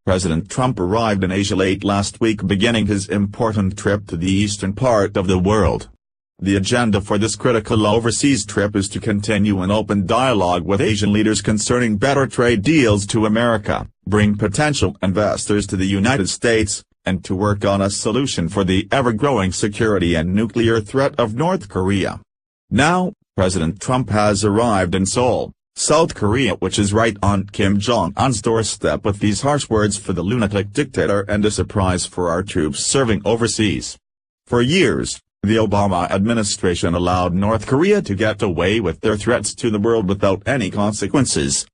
President Trump arrived in Asia late last week, beginning his important trip to the eastern part of the world. The agenda for this critical overseas trip is to continue an open dialogue with Asian leaders concerning better trade deals to America, bring potential investors to the United States, and to work on a solution for the ever-growing security and nuclear threat of North Korea. Now, President Trump has arrived in Seoul, South Korea, which is right on Kim Jong-un's doorstep, with these harsh words for the lunatic dictator and a surprise for our troops serving overseas. For years, the Obama administration allowed North Korea to get away with their threats to the world without any consequences.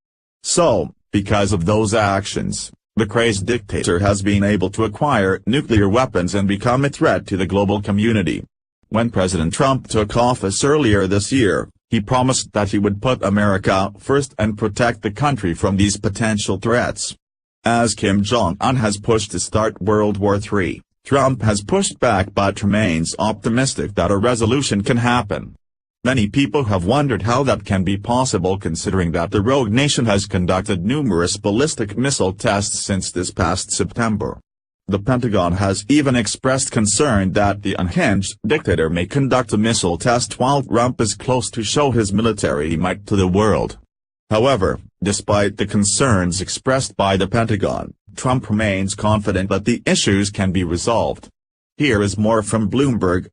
So, because of those actions, the crazed dictator has been able to acquire nuclear weapons and become a threat to the global community. When President Trump took office earlier this year, he promised that he would put America first and protect the country from these potential threats. As Kim Jong-un has pushed to start World War III, Trump has pushed back but remains optimistic that a resolution can happen. Many people have wondered how that can be possible, considering that the rogue nation has conducted numerous ballistic missile tests since this past September. The Pentagon has even expressed concern that the unhinged dictator may conduct a missile test while Trump is close to show his military might to the world. However, despite the concerns expressed by the Pentagon, Trump remains confident that the issues can be resolved. Here is more from Bloomberg.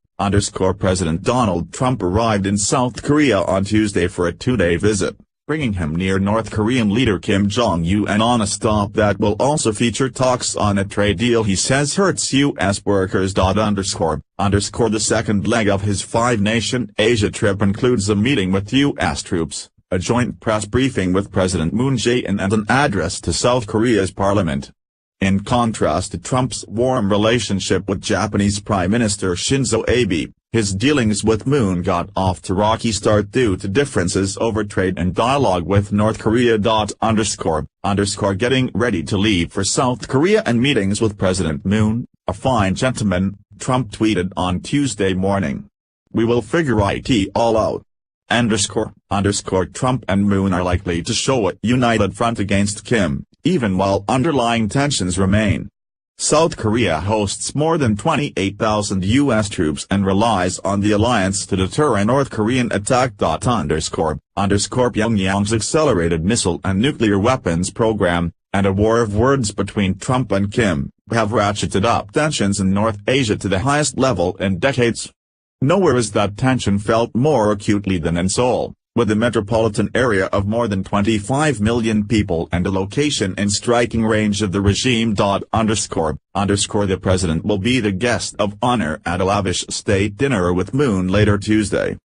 President Donald Trump arrived in South Korea on Tuesday for a two-day visit, bringing him near North Korean leader Kim Jong-un on a stop that will also feature talks on a trade deal he says hurts U.S. workers. The second leg of his five-nation Asia trip includes a meeting with U.S. troops, a joint press briefing with President Moon Jae-in, and an address to South Korea's parliament. In contrast to Trump's warm relationship with Japanese Prime Minister Shinzo Abe, his dealings with Moon got off to a rocky start due to differences over trade and dialogue with North Korea. Getting ready to leave for South Korea and meetings with President Moon, a fine gentleman, Trump tweeted on Tuesday morning. We will figure it all out. Trump and Moon are likely to show a united front against Kim, even while underlying tensions remain. South Korea hosts more than 28,000 U.S. troops and relies on the alliance to deter a North Korean attack. Pyongyang's accelerated missile and nuclear weapons program, and a war of words between Trump and Kim, have ratcheted up tensions in North Asia to the highest level in decades. Nowhere is that tension felt more acutely than in Seoul, with a metropolitan area of more than 25 million people and a location in striking range of the regime. The president will be the guest of honor at a lavish state dinner with Moon later Tuesday.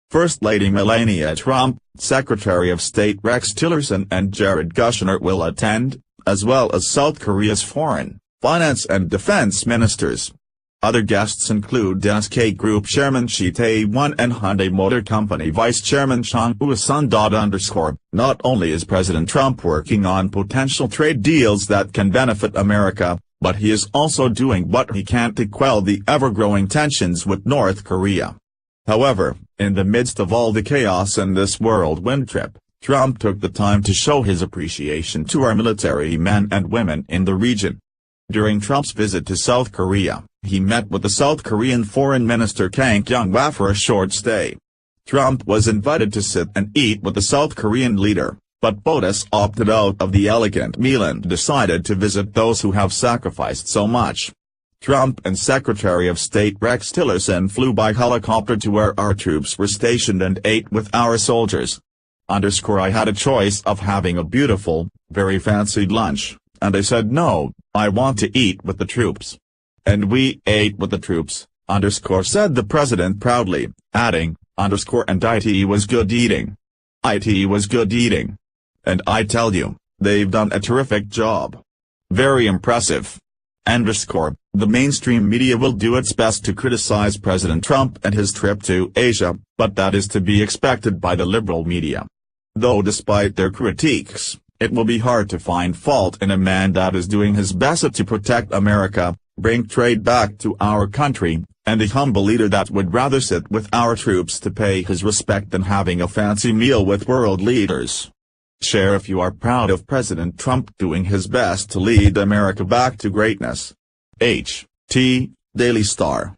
First Lady Melania Trump, Secretary of State Rex Tillerson and Jared Kushner will attend, as well as South Korea's foreign, finance and defense ministers. Other guests include SK Group Chairman Shi Tae-won and Hyundai Motor Company Vice Chairman Chung Woo-sun. Not only is President Trump working on potential trade deals that can benefit America, but he is also doing what he can to quell the ever-growing tensions with North Korea. However, in the midst of all the chaos in this whirlwind trip, Trump took the time to show his appreciation to our military men and women in the region. During Trump's visit to South Korea, he met with the South Korean Foreign Minister Kang Kyung-hwa for a short stay. Trump was invited to sit and eat with the South Korean leader, but POTUS opted out of the elegant meal and decided to visit those who have sacrificed so much. Trump and Secretary of State Rex Tillerson flew by helicopter to where our troops were stationed and ate with our soldiers. I had a choice of having a beautiful, very fancy lunch, and I said no, I want to eat with the troops. And we ate with the troops, said the president proudly, adding, and it was good eating. It was good eating. And I tell you, they've done a terrific job. Very impressive. The mainstream media will do its best to criticize President Trump and his trip to Asia, but that is to be expected by the liberal media. Though despite their critiques, it will be hard to find fault in a man that is doing his best to protect America, bring trade back to our country, and a humble leader that would rather sit with our troops to pay his respect than having a fancy meal with world leaders. Share if you are proud of President Trump doing his best to lead America back to greatness. Daily Star.